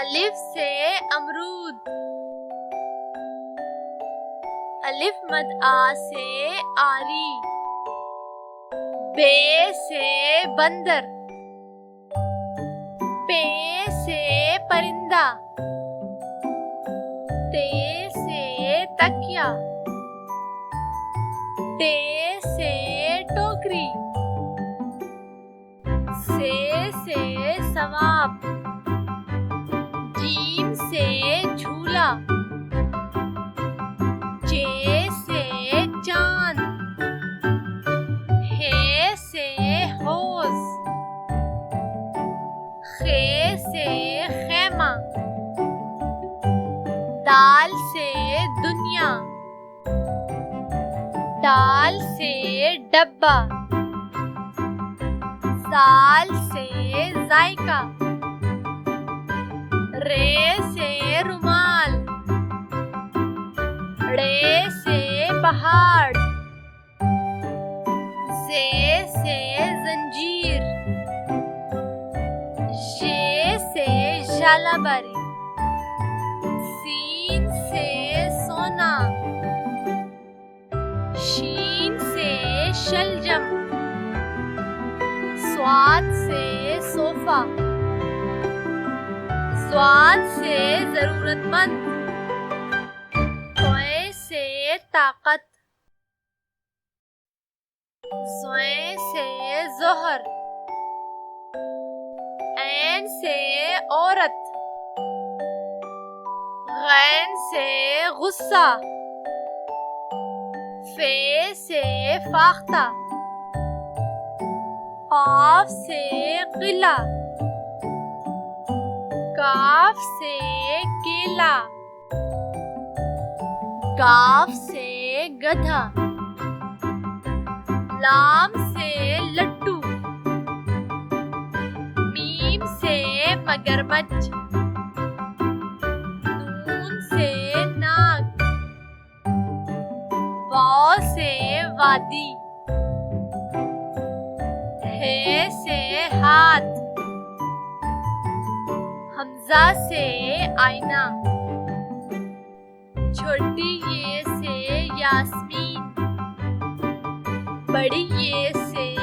अलिफ से अमरूद। अलिफ मद आ से आरी। बे से बंदर। पे से परिंदा। ते से तकिया। टे से टोकरी। से सवाब। जीम से झूला। चे से चांद। हे से होश। खे से खेमा। दाल से दुनिया। डाल से डब्बा। साल से जायका। रे से रुमाल। रे से पहाड़। से जंजीर। जे से झालाबारी। सीन से सोना। शीन से शलजम। स्वाद से सोफा। स्वाद से जरूरतमंद। तोय से ताकत। ज़ोय से जोहर। ऐन से औरत। गैन से गुस्सा। फे से फाख्ता। काफ से किला। काफ से केला। गाफ से गधा। लाम से लट्टू। मीम से मगरमच्छ। नून से नाक। वाव से वादी। हे से हाथ। हमजा से आईना। छोटी ये से यास्मीन। बड़ी ये से